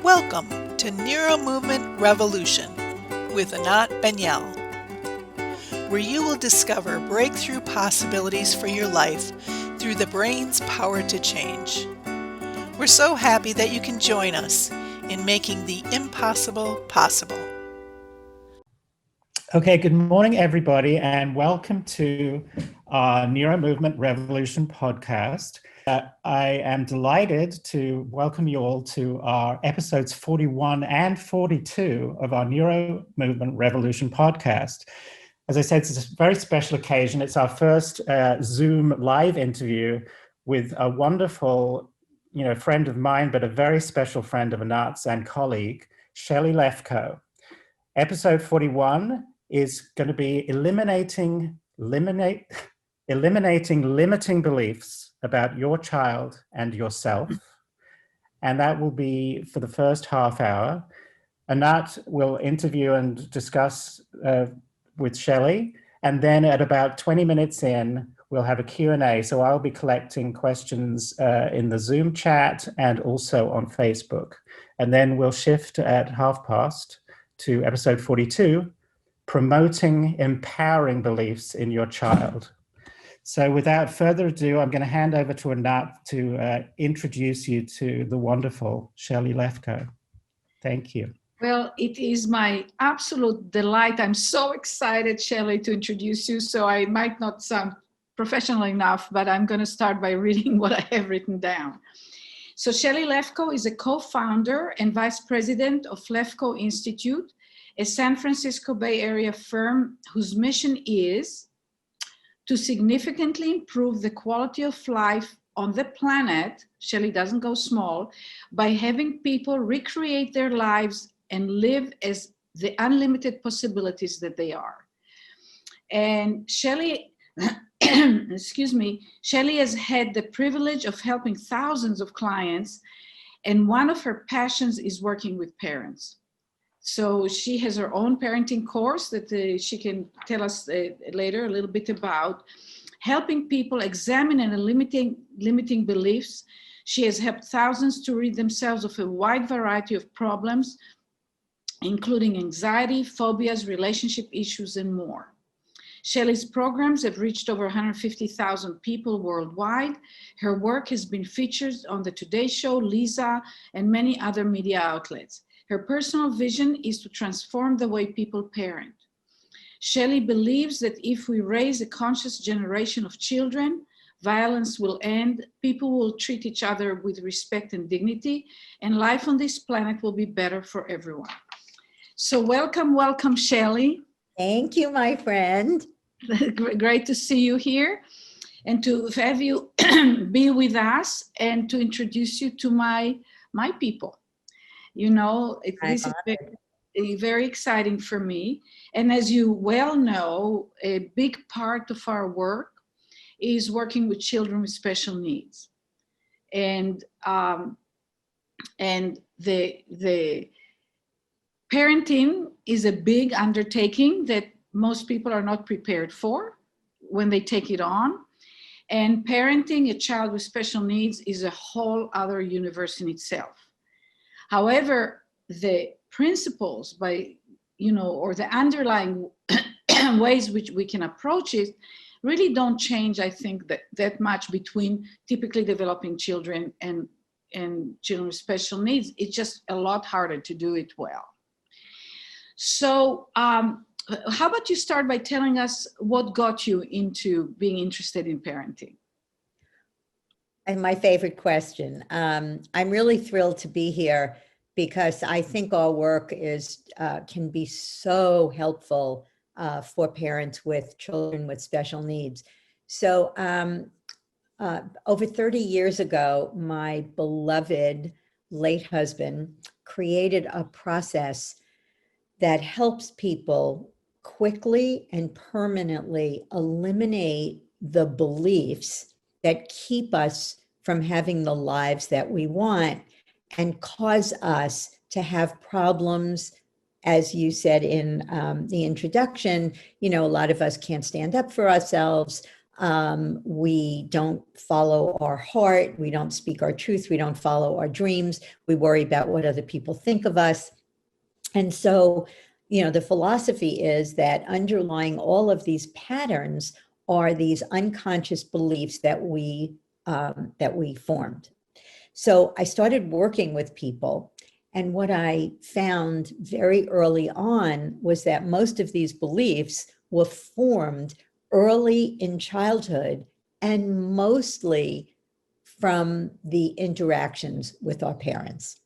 Welcome to NeuroMovement Revolution with Anat Baniel, where you will discover breakthrough possibilities for your life through the brain's power to change. We're so happy that you can join us in making the impossible possible. Okay, good morning, everybody, and welcome to our NeuroMovement Revolution podcast. I am delighted to welcome you all to our episodes 41 and 42 of our NeuroMovement Revolution podcast. As I said, it's a very special occasion. It's our first Zoom live interview with a wonderful, friend of mine, but a very special friend of Anat's and colleague, Shelly Lefkoe. Episode 41 is going to be eliminating limiting beliefs about your child and yourself. And that will be for the first half hour. Anat will interview and discuss with Shelly. And then at about 20 minutes in, we'll have a Q&A. So I'll be collecting questions in the Zoom chat and also on Facebook. And then we'll shift at 1:30 to episode 42, promoting empowering beliefs in your child. So without further ado, I'm going to hand over to Anat to introduce you to the wonderful Shelly Lefkoe. Thank you. Well, it is my absolute delight. I'm so excited, Shelly, to introduce you. So I might not sound professional enough, but I'm going to start by reading what I have written down. So Shelly Lefkoe is a co-founder and vice president of Lefkoe Institute, a San Francisco Bay Area firm whose mission is to significantly improve the quality of life on the planet, Shelly doesn't go small, by having people recreate their lives and live as the unlimited possibilities that they are. And Shelly, Shelly has had the privilege of helping thousands of clients, and one of her passions is working with parents. So she has her own parenting course that she can tell us later a little bit about, helping people examine and limiting beliefs. She has helped thousands to rid themselves of a wide variety of problems, including anxiety, phobias, relationship issues, and more. Shelly's programs have reached over 150,000 people worldwide. Her work has been featured on the Today Show, Lisa, and many other media outlets. Her personal vision is to transform the way people parent. Shelly believes that if we raise a conscious generation of children, violence will end, people will treat each other with respect and dignity, and life on this planet will be better for everyone. So welcome, Shelly. Thank you, my friend. Great to see you here and to have you be with us and to introduce you to my people. This is very exciting for me. And as you well know, a big part of our work is working with children with special needs. And the parenting is a big undertaking that most people are not prepared for when they take it on. And parenting a child with special needs is a whole other universe in itself. However, the principles or the underlying ways which we can approach it really don't change, I think, that much between typically developing children and children with special needs. It's just a lot harder to do it well. So how about you start by telling us what got you into being interested in parenting? And my favorite question. I'm really thrilled to be here because I think our work can be so helpful for parents with children with special needs. So over 30 years ago, my beloved late husband created a process that helps people quickly and permanently eliminate the beliefs that keep us from having the lives that we want and cause us to have problems. As you said in the introduction, a lot of us can't stand up for ourselves. We don't follow our heart. We don't speak our truth. We don't follow our dreams. We worry about what other people think of us. And so, the philosophy is that underlying all of these patterns are these unconscious beliefs that we formed. So I started working with people, and what I found very early on was that most of these beliefs were formed early in childhood and mostly from the interactions with our parents.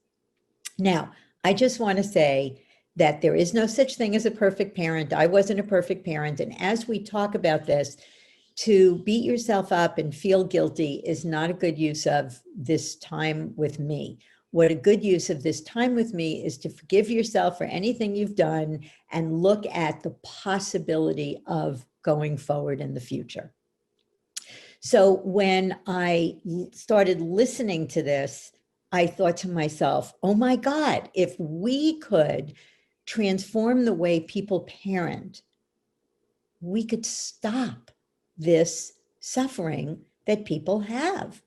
Now, I just want to say that there is no such thing as a perfect parent. I wasn't a perfect parent. And as we talk about this, to beat yourself up and feel guilty is not a good use of this time with me. What a good use of this time with me is to forgive yourself for anything you've done and look at the possibility of going forward in the future. So when I started listening to this, I thought to myself, oh my God, if we could transform the way people parent, we could stop this suffering that people have.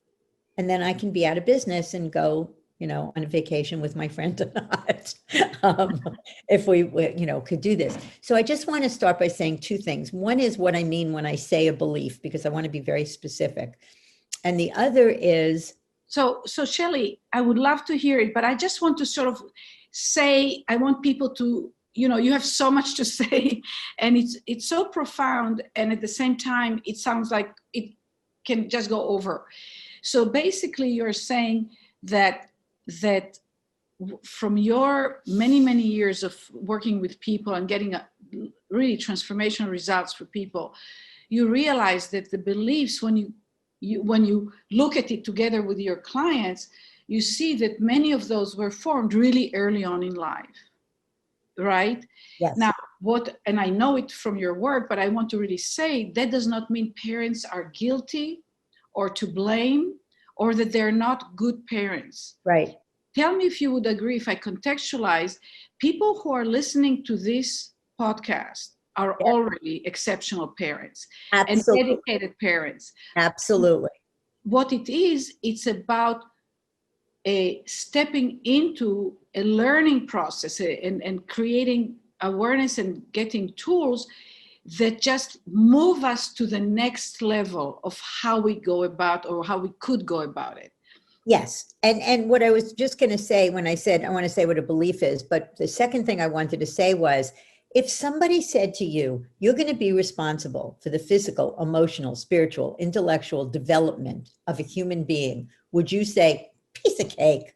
And then I can be out of business and go, on a vacation with my friend Anat, if we, could do this. So I just want to start by saying two things. One is what I mean when I say a belief, because I want to be very specific. And the other is. So Shelly, I would love to hear it, but I just want to sort of say, I want people to, you have so much to say, and it's so profound, and at the same time, it sounds like it can just go over. So basically, you're saying that from your many, many years of working with people and getting really transformational results for people, you realize that the beliefs, when you look at it together with your clients, you see that many of those were formed really early on in life. Right? Yes. Now, and I know it from your work, but I want to really say that does not mean parents are guilty or to blame or that they're not good parents. Right. Tell me if you would agree, if I contextualize, people who are listening to this podcast are already exceptional parents. Absolutely. And dedicated parents. Absolutely. What it is, it's about stepping into a learning process and creating awareness and getting tools that just move us to the next level of how we go about or how we could go about it. Yes. And what I was just going to say when I said, I want to say what a belief is, but the second thing I wanted to say was, if somebody said to you, you're going to be responsible for the physical, emotional, spiritual, intellectual development of a human being, would you say, piece of cake?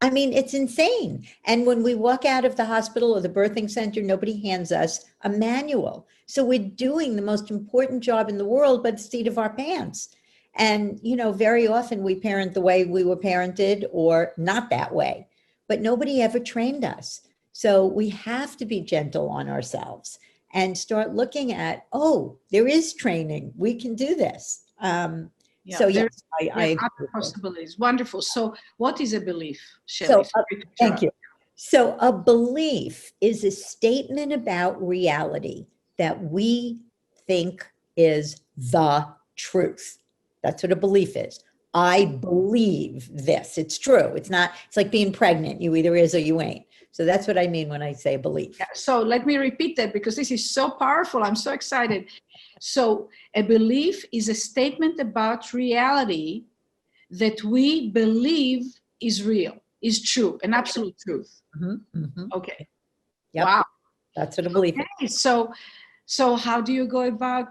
I mean, it's insane. And when we walk out of the hospital or the birthing center, nobody hands us a manual. So we're doing the most important job in the world, but the seat of our pants. And, very often we parent the way we were parented or not that way, but nobody ever trained us. So we have to be gentle on ourselves and start looking at, oh, there is training. We can do this. So yes, I other possibilities. Wonderful. So what is a belief, Shelly? So, thank you. So a belief is a statement about reality that we think is the truth. That's what a belief is. I believe this. It's true. It's like being pregnant. You either is or you ain't. So that's what I mean when I say belief. Yeah, so let me repeat that because this is so powerful. I'm so excited. So a belief is a statement about reality that we believe is real, is true, an absolute truth. Mm-hmm, mm-hmm. Okay. Yep. Wow. That's what a belief is. So how do you go about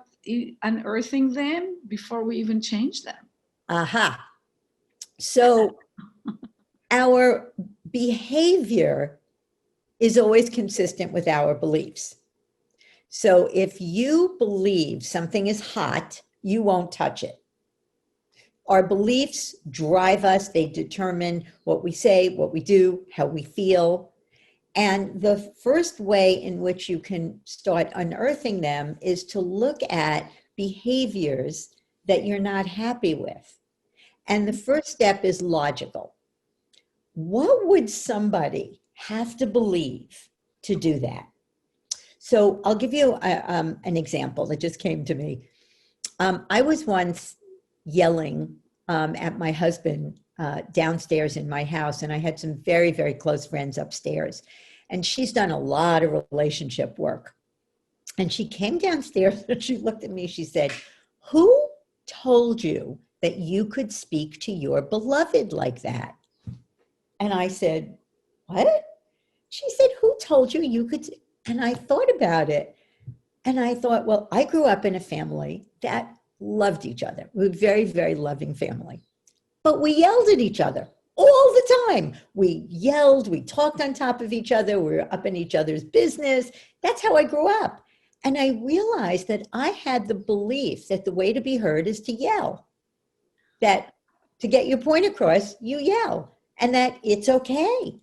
unearthing them before we even change them? Aha. So our behavior is always consistent with our beliefs. So if you believe something is hot, you won't touch it. Our beliefs drive us. They determine what we say, what we do, how we feel. And the first way in which you can start unearthing them is to look at behaviors that you're not happy with. And the first step is logical. What would somebody have to believe to do that? So I'll give you an example that just came to me. I was once yelling at my husband downstairs in my house, and I had some very, very close friends upstairs. And she's done a lot of relationship work. And she came downstairs and she looked at me, she said, "Who told you that you could speak to your beloved like that?" And I said, "What?" She said, "Who told you you could?" And I thought about it. And I thought, well, I grew up in a family that loved each other. We were a very, very loving family. But we yelled at each other all the time. We yelled, we talked on top of each other, we were up in each other's business. That's how I grew up. And I realized that I had the belief that the way to be heard is to yell, that to get your point across, you yell, and that it's okay.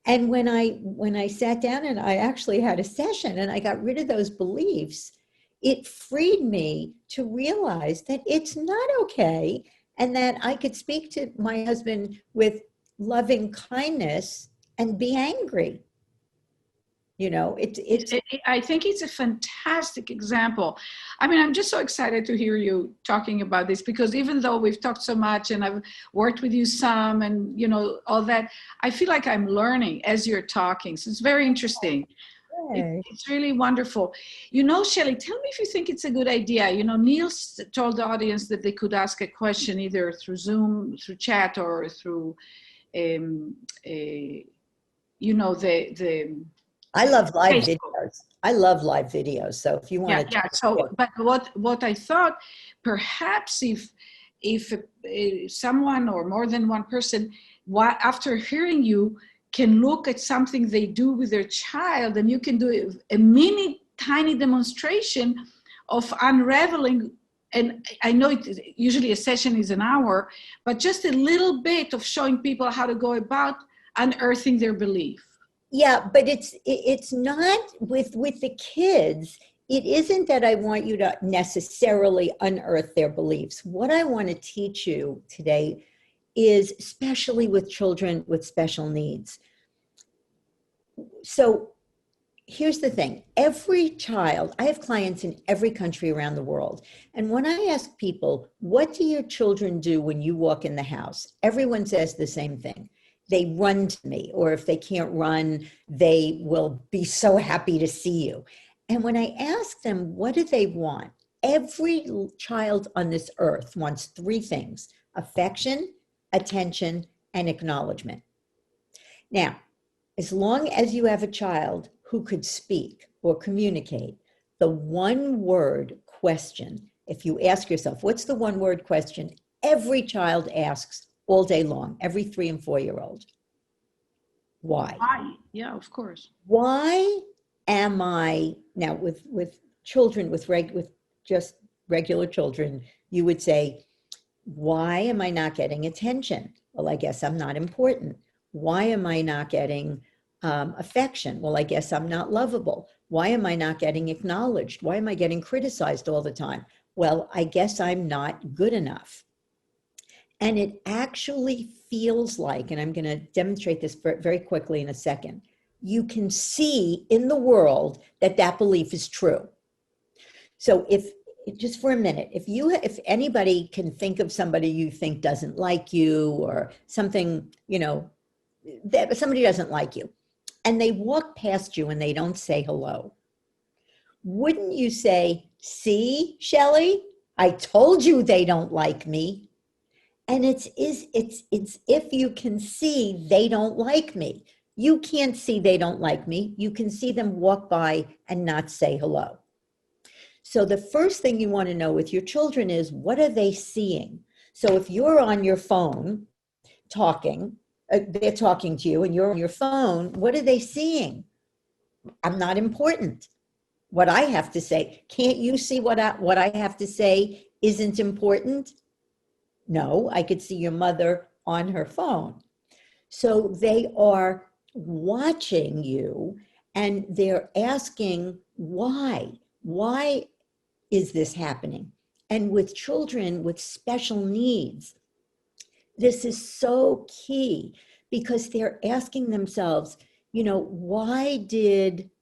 And when I sat down and I actually had a session and I got rid of those beliefs, it freed me to realize that it's not okay, and that I could speak to my husband with loving kindness and be angry. You know, I think it's a fantastic example. I mean, I'm just so excited to hear you talking about this, because even though we've talked so much and I've worked with you some and, you know, all that, I feel like I'm learning as you're talking. So it's very interesting. It's really wonderful. You know, Shelly, tell me if you think it's a good idea. You know, Neil told the audience that they could ask a question either through Zoom, through chat, or through, you know, I love live videos. I love live videos. So if you want to, So, but what I thought, perhaps if someone or more than one person, after hearing you, can look at something they do with their child, and you can do a mini tiny demonstration of unraveling. And I know usually a session is an hour, but just a little bit of showing people how to go about unearthing their belief. Yeah, but it's not with the kids. It isn't that I want you to necessarily unearth their beliefs. What I want to teach you today is, especially with children with special needs. So here's the thing. Every child, I have clients in every country around the world. And when I ask people, what do your children do when you walk in the house? Everyone says the same thing. They run to me, or if they can't run, they will be so happy to see you. And when I ask them, what do they want? Every child on this earth wants three things: affection, attention, and acknowledgement. Now, as long as you have a child who could speak or communicate, the one word question, if you ask yourself, what's the one word question every child asks all day long, every 3 and 4 year old? Why? Why? Yeah, of course. Why am I, now with children, with just regular children, you would say, why am I not getting attention? Well, I guess I'm not important. Why am I not getting affection? Well, I guess I'm not lovable. Why am I not getting acknowledged? Why am I getting criticized all the time? Well, I guess I'm not good enough. And it actually feels like, and I'm going to demonstrate this very quickly in a second, you can see in the world that that belief is true. So if, just for a minute, if anybody can think of somebody you think doesn't like you, or something, you know, that somebody doesn't like you, and they walk past you and they don't say hello, wouldn't you say, "See, Shelly, I told you they don't like me"? And it's if you can see they don't like me. You can't see they don't like me. You can see them walk by and not say hello. So the first thing you want to know with your children is, what are they seeing? So if you're on your phone talking, they're talking to you and you're on your phone, what are they seeing? I'm not important. What I have to say, can't you see what I have to say isn't important? No, I could see your mother on her phone. So they are watching you and they're asking, why? Why is this happening? And with children with special needs, this is so key, because they're asking themselves, you know, why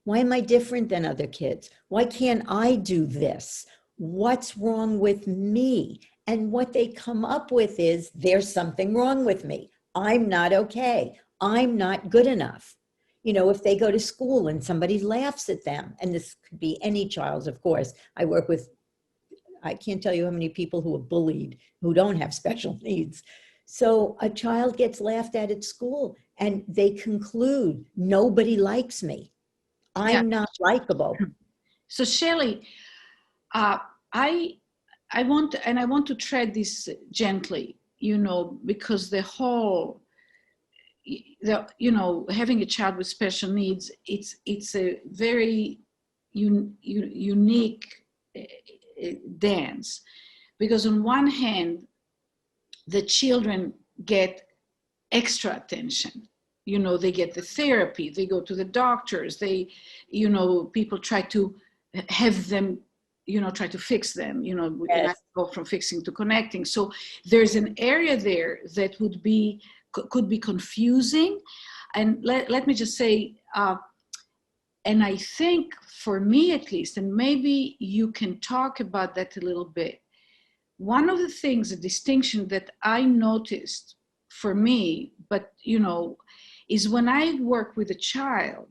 am I different than other kids? Why can't I do this? what's wrong with me? And what they come up with is, there's something wrong with me. I'm not okay. I'm not good enough. You know, if they go to school and somebody laughs at them, and this could be any child, of course. I work with, I can't tell you how many people who are bullied who don't have special needs. So a child gets laughed at school and they conclude, nobody likes me. I'm not likable. So Shelly, I want to tread this gently, you know, because the whole, you know, having a child with special needs, it's a very unique dance, because on one hand, the children get extra attention. You know, they get the therapy, they go to the doctors, they, you know, people try to have them, you know, try to fix them, you know, yes. Go from fixing to connecting. So there's an area there that could be confusing. And let me just say, and I think for me at least, and maybe you can talk about that a little bit. One of the things, a distinction that I noticed for me, but you know, is when I work with a child,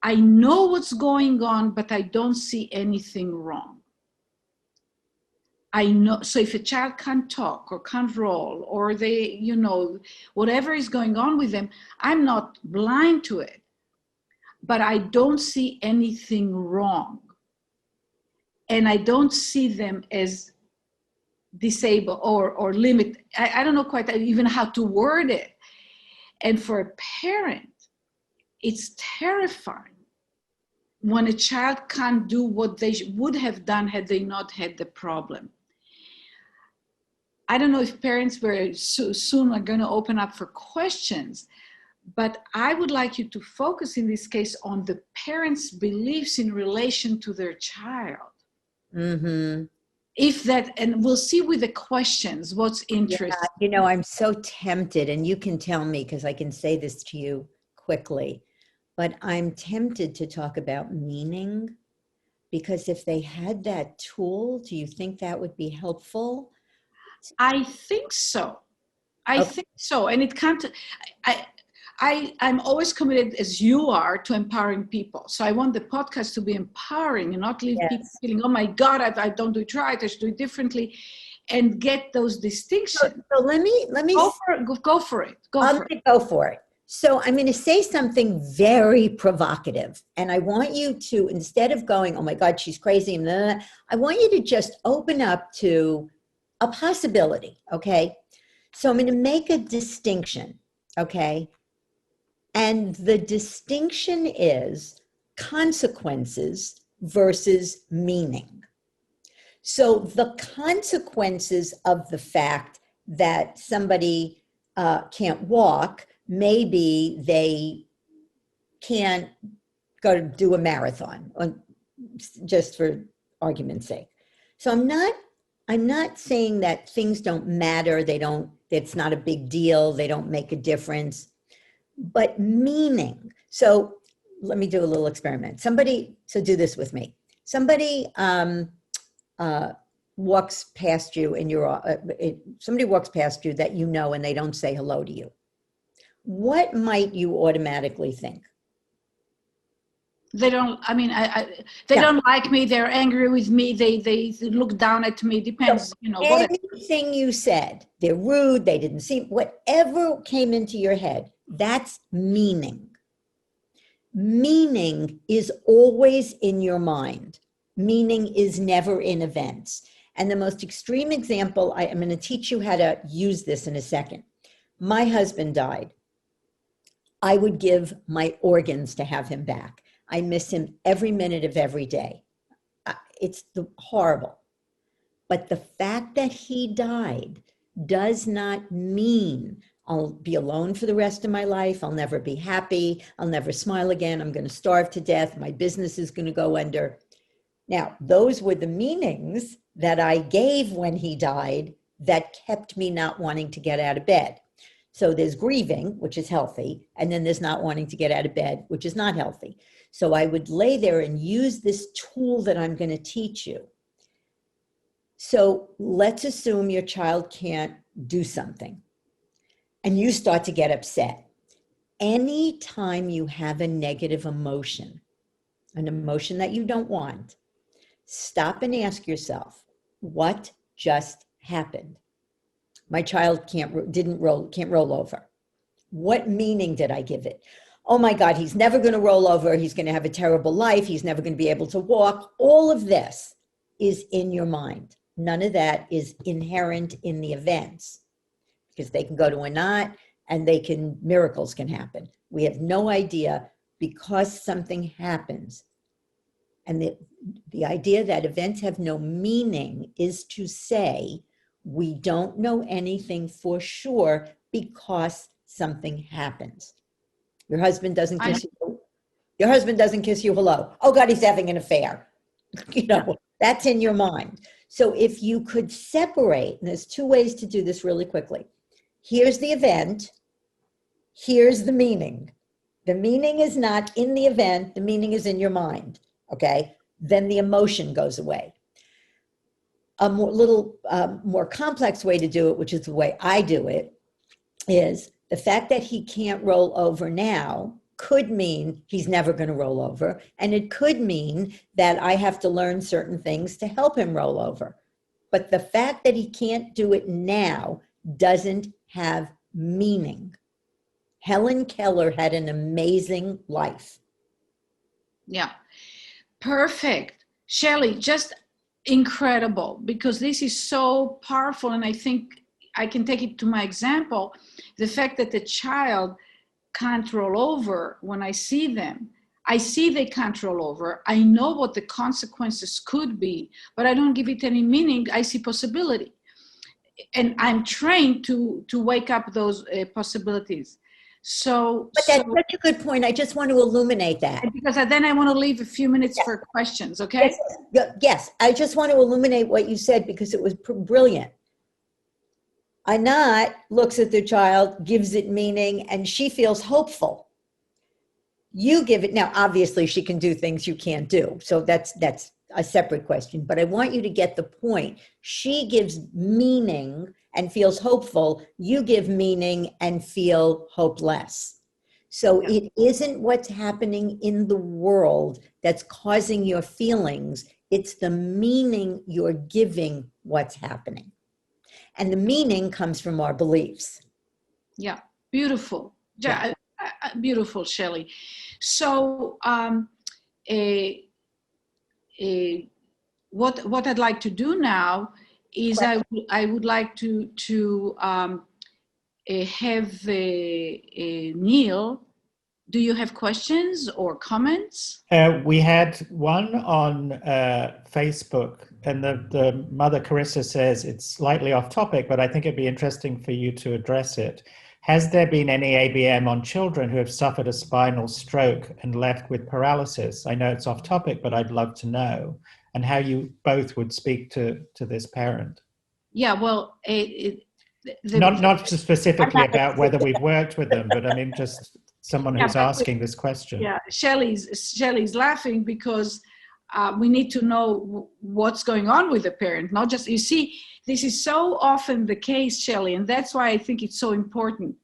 I know what's going on, but I don't see anything wrong. I know, so if a child can't talk or can't roll, or they, you know, whatever is going on with them, I'm not blind to it, but I don't see anything wrong. And I don't see them as disabled or limit. I don't know quite even how to word it. And for a parent, it's terrifying when a child can't do what they would have done had they not had the problem. I don't know if parents very soon are going to open up for questions, but I would like you to focus in this case on the parents' beliefs in relation to their child. Mm-hmm. If that, and we'll see with the questions what's interesting. Yeah, you know, I'm so tempted, and you can tell me because I can say this to you quickly, but I'm tempted to talk about meaning, because if they had that tool, do you think that would be helpful? I think so. I think so. And it can't, I'm always committed, as you are, to empowering people. So I want the podcast to be empowering and not leave people feeling, oh my God, I don't do it right, I should do it differently, and get those distinctions. So let me go for it. Go for it. So I'm going to say something very provocative, and I want you to, instead of going, oh my God, she's crazy, I want you to just open up to a possibility, okay? So I'm going to make a distinction, okay? And the distinction is consequences versus meaning. So the consequences of the fact that somebody can't walk, maybe they can't go to do a marathon, just for argument's sake. So I'm not saying that things don't matter, it's not a big deal, they don't make a difference. But meaning, so let me do a little experiment. So do this with me. Somebody walks past you and somebody walks past you that you know, and they don't say hello to you. What might you automatically think? They don't, I mean, they don't like me, they're angry with me, they look down at me, depends, you know. Anything you said, they're rude, they didn't see, whatever came into your head, that's meaning. Meaning is always in your mind. Meaning is never in events. And the most extreme example, I'm going to teach you how to use this in a second. My husband died. I would give my organs to have him back. I miss him every minute of every day. It's horrible. But the fact that he died does not mean I'll be alone for the rest of my life. I'll never be happy. I'll never smile again. I'm going to starve to death. My business is going to go under. Now, those were the meanings that I gave when he died that kept me not wanting to get out of bed. So there's grieving, which is healthy, and then there's not wanting to get out of bed, which is not healthy. So I would lay there and use this tool that I'm going to teach you So let's assume your child can't do something and you start to get upset. Anytime you have a negative emotion, an emotion that you don't want, stop and ask yourself, what just happened? My child can't roll over. What meaning did I give it? Oh my God, he's never going to roll over. He's going to have a terrible life. He's never going to be able to walk. All of this is in your mind. None of that is inherent in the events, because they can go to Anat and miracles can happen. We have no idea, because something happens. And the idea that events have no meaning is to say, we don't know anything for sure because something happens. Your husband doesn't kiss you. Your husband doesn't kiss you hello. Oh God, he's having an affair. That's in your mind. So if you could separate, and there's two ways to do this really quickly. Here's the event. Here's the meaning. The meaning is not in the event. The meaning is in your mind. Okay? Then the emotion goes away. A more complex way to do it, which is the way I do it, is the fact that he can't roll over now could mean he's never going to roll over. And it could mean that I have to learn certain things to help him roll over. But the fact that he can't do it now doesn't have meaning. Helen Keller had an amazing life. Yeah, perfect. Shelly, just incredible, because this is so powerful. And I think I can take it to my example. The fact that the child can't roll over, when I see them, I see they can't roll over. I know what the consequences could be, but I don't give it any meaning. I see possibility. And I'm trained to wake up those possibilities. But that's such a good point. I just want to illuminate that. Because then I want to leave a few minutes for questions, okay? Yes, I just want to illuminate what you said because it was brilliant. Anat looks at the child, gives it meaning, and she feels hopeful. You give it, now obviously she can do things you can't do, so that's a separate question, but I want you to get the point. She gives meaning and feels hopeful. You give meaning and feel hopeless. So it isn't what's happening in the world that's causing your feelings. It's the meaning you're giving what's happening. And the meaning comes from our beliefs. Yeah, beautiful. Yeah. Beautiful, Shelly. So what I'd like to do now is I would like to have Neil. Do you have questions or comments? We had one on Facebook, and the mother Carissa says it's slightly off topic, but I think it'd be interesting for you to address it. Has there been any ABM on children who have suffered a spinal stroke and left with paralysis? I know it's off topic, but I'd love to know, and how you both would speak to this parent. Yeah, well, not specifically about whether we've worked with them, but I mean just someone who's asking this question. Yeah, Shelly's laughing because we need to know what's going on with the parent, not just, you see, this is so often the case, Shelly, and that's why I think it's so important.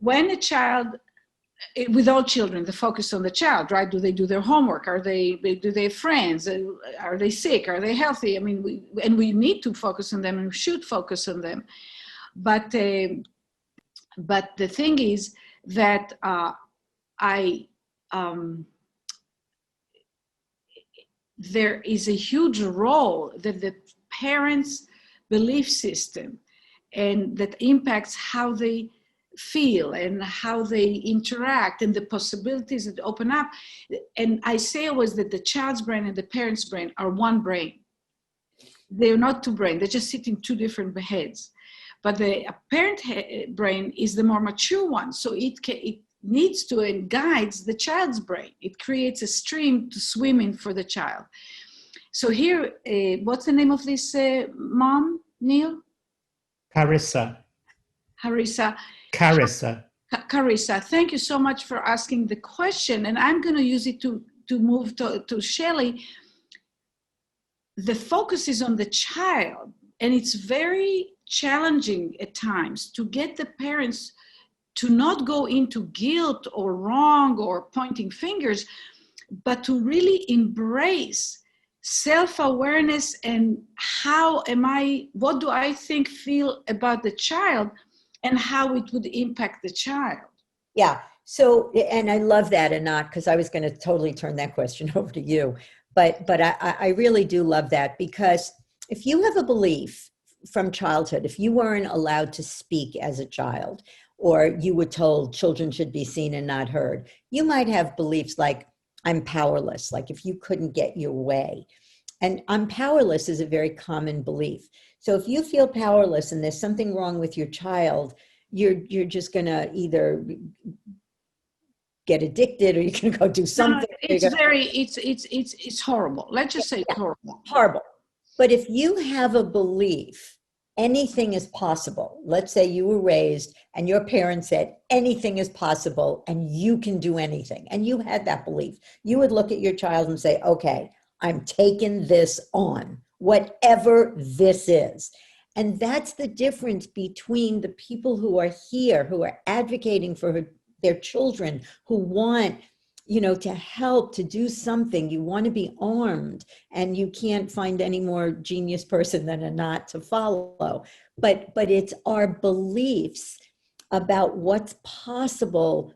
When a child, with all children, the focus on the child, right? Do they do their homework? Do they have friends? Are they sick? Are they healthy? I mean, we need to focus on them and we should focus on them. But the thing is that there is a huge role that the parents' belief system and that impacts how they feel and how they interact and the possibilities that open up. And I say always that the child's brain and the parent's brain are one brain. They're not two brains. They just sit in two different heads. But the parent brain is the more mature one. So it needs to and guides the child's brain. It creates a stream to swim in for the child. So here, what's the name of this mom, Neil? Carissa. Carissa, thank you so much for asking the question. And I'm going to use it to move to Shelly. the focus is on the child, and it's very challenging at times to get the parents to not go into guilt or wrong or pointing fingers, but to really embrace self-awareness and what do I feel about the child and how it would impact the child. Yeah. So, and I love that, Anat, because I was going to totally turn that question over to you. But I really do love that, because if you have a belief from childhood, if you weren't allowed to speak as a child, or you were told children should be seen and not heard, you might have beliefs like, I'm powerless, like if you couldn't get your way. And I'm powerless is a very common belief. So if you feel powerless and there's something wrong with your child, you're just going to either get addicted or you can go do something. No, it's horrible. Let's just say it's horrible. Horrible. But if you have a belief, anything is possible. Let's say you were raised and your parents said anything is possible and you can do anything. And you had that belief. You would look at your child and say, okay, I'm taking this on, whatever this is. And that's the difference between the people who are here, who are advocating for their children, who want, to help, to do something. You want to be armed, and you can't find any more genius person than Anat to follow. But it's our beliefs about what's possible,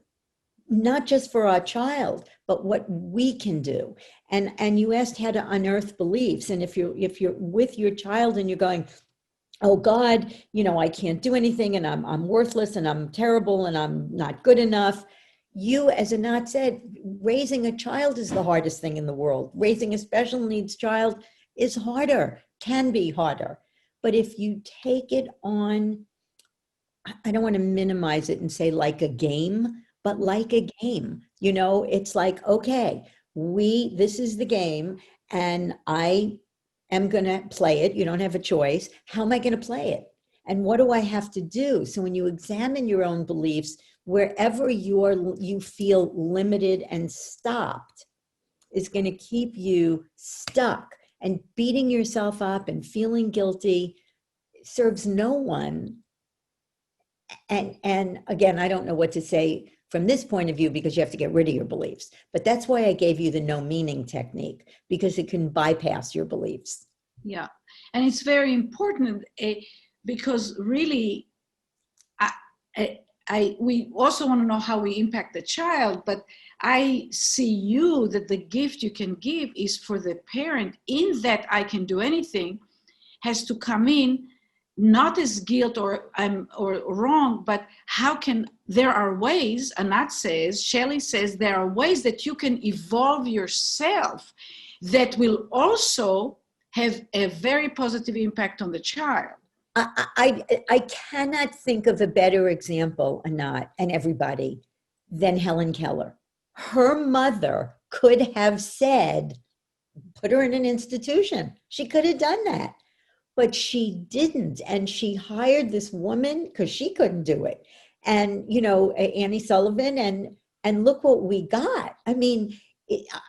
not just for our child, but what we can do. And you asked how to unearth beliefs. And if you're with your child and you're going, oh God, I can't do anything, and I'm worthless, and I'm terrible, and I'm not good enough. You, as Anat said, raising a child is the hardest thing in the world. Raising a special needs child is harder, can be harder. But if you take it on, I don't want to minimize it and say like a game, but like a game, it's like, okay, this is the game, and I am going to play it. You don't have a choice. How am I going to play it? And what do I have to do? So when you examine your own beliefs, wherever you feel limited and stopped is going to keep you stuck, and beating yourself up and feeling guilty serves no one. And again, I don't know what to say from this point of view, because you have to get rid of your beliefs. But that's why I gave you the no meaning technique, because it can bypass your beliefs. Yeah. And it's very important because really, we also want to know how we impact the child, but I see that the gift you can give is for the parent, in that I can do anything, has to come in not as guilt or wrong, but there are ways. Anat says, Shelly says, there are ways that you can evolve yourself that will also have a very positive impact on the child. I cannot think of a better example, Anat, and everybody, than Helen Keller. Her mother could have said, put her in an institution. She could have done that, but she didn't. And she hired this woman because she couldn't do it. And, Annie Sullivan, and look what we got. I mean,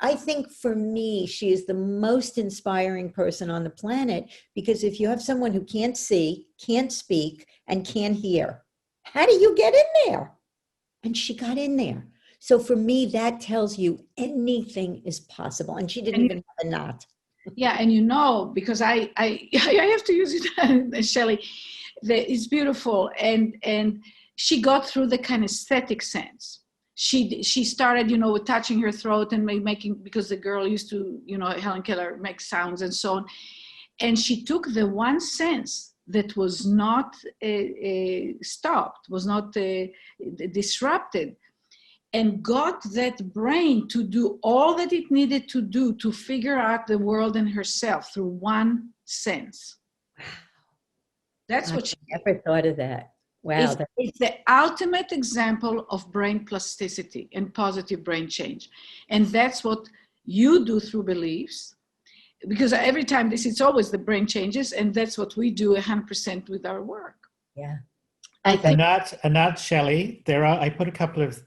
I think for me, she is the most inspiring person on the planet, because if you have someone who can't see, can't speak, and can't hear, how do you get in there? And she got in there. So for me, that tells you anything is possible. And she didn't even have a knot. Yeah, and because I have to use it, Shelly, it's beautiful. And she got through the kinesthetic sense. She started, with touching her throat and making, because the girl used to, Helen Keller, make sounds and so on. And she took the one sense that was not stopped, was not disrupted, and got that brain to do all that it needed to do to figure out the world and herself through one sense. That's what she never thought of that. Wow. It's the ultimate example of brain plasticity and positive brain change. And that's what you do through beliefs, because every time it's always the brain changes, and that's what we do 100% with our work. Yeah. I think Anat, Shelly, I put a couple of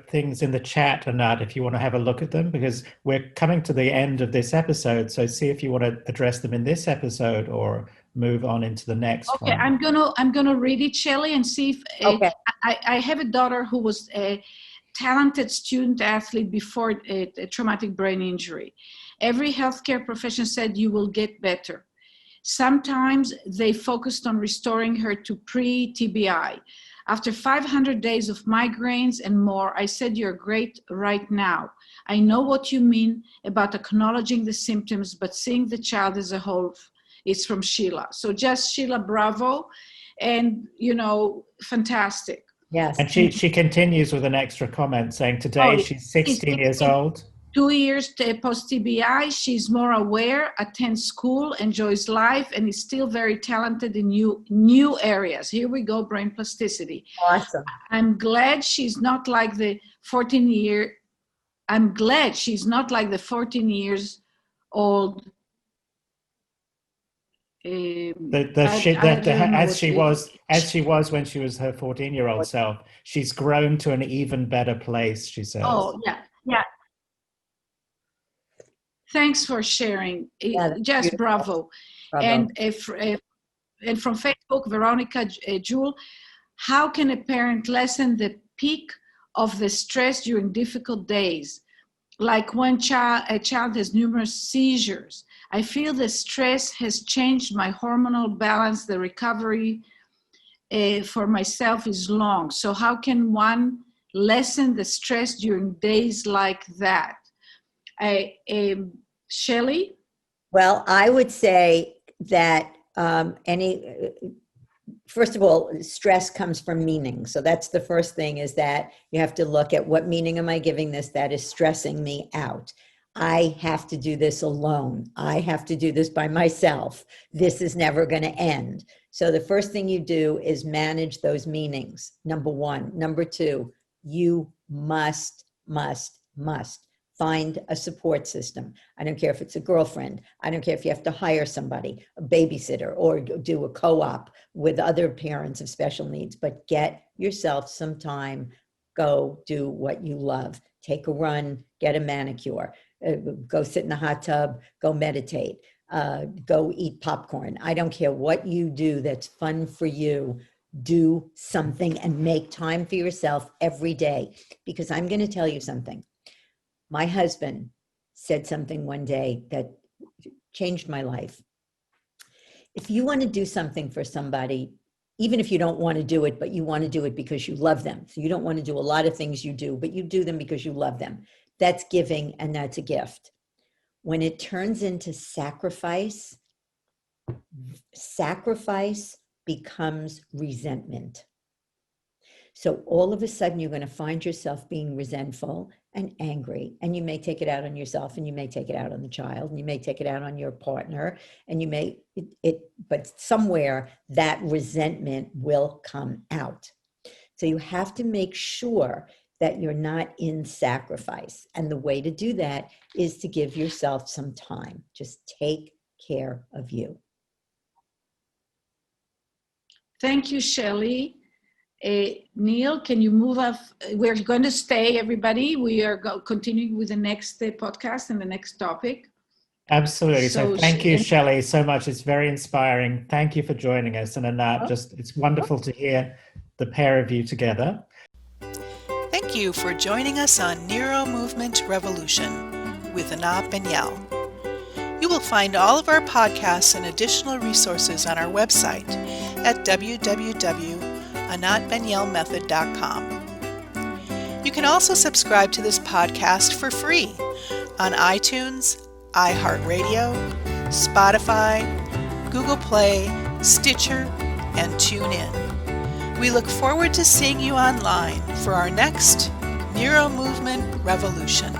things in the chat, Anat, if you want to have a look at them, because we're coming to the end of this episode. So see if you want to address them in this episode or move on into the next Okay, one. I'm gonna read it, Shelly, and see if Okay. I have a daughter who was a talented student athlete before a traumatic brain injury. Every healthcare profession said you will get better. Sometimes they focused on restoring her to pre-TBI. After 500 days of migraines and more, I said, you're great right now. I know what you mean about acknowledging the symptoms, but seeing the child as a whole. It's from Sheila. So just Sheila, bravo. And, fantastic. yes. And she continues with an extra comment saying today she's 16 years old. 2 years post-TBI, she's more aware, attends school, enjoys life, and is still very talented in new areas. Here we go, brain plasticity. Awesome. I'm glad she's not like the 14 years old. As she was when she was her 14-year-old self. She's grown to an even better place, she says. Oh, yeah. Thanks for sharing. Just bravo. And from Facebook, Veronica Jewel, how can a parent lessen the peak of the stress during difficult days? Like when a child has numerous seizures. I feel the stress has changed my hormonal balance. The recovery for myself is long. So how can one lessen the stress during days like that? Shelly? Well, I would say that first of all, stress comes from meaning. So that's the first thing, is that you have to look at what meaning am I giving this that is stressing me out. I have to do this alone. I have to do this by myself. This is never going to end. So the first thing you do is manage those meanings. Number one. Number two, you must find a support system. I don't care if it's a girlfriend. I don't care if you have to hire somebody, a babysitter, or do a co-op with other parents of special needs, but get yourself some time. Go do what you love. Take a run, get a manicure, go sit in the hot tub, go meditate, go eat popcorn. I don't care what you do that's fun for you. Do something and make time for yourself every day. Because I'm going to tell you something. My husband said something one day that changed my life. If you want to do something for somebody, even if you don't want to do it, but you want to do it because you love them. So you don't want to do a lot of things you do, but you do them because you love them. That's giving, and that's a gift. When it turns into sacrifice becomes resentment. So all of a sudden, you're going to find yourself being resentful and angry, and you may take it out on yourself, and you may take it out on the child, and you may take it out on your partner, and you may, but somewhere that resentment will come out. So you have to make sure that you're not in sacrifice. And the way to do that is to give yourself some time. Just take care of you. Thank you, Shelly. Neil, can you move up? We're going to stay, everybody. We are continuing with the next podcast and the next topic. Absolutely. So thank you, Shelly, so much. It's very inspiring. Thank you for joining us. And Anat, it's wonderful to hear the pair of you together. Thank you for joining us on NeuroMovement Revolution with Anat Baniel. You will find all of our podcasts and additional resources on our website at www.anatbanielmethod.com. You can also subscribe to this podcast for free on iTunes, iHeartRadio, Spotify, Google Play, Stitcher, and TuneIn. We look forward to seeing you online for our next NeuroMovement Revolution.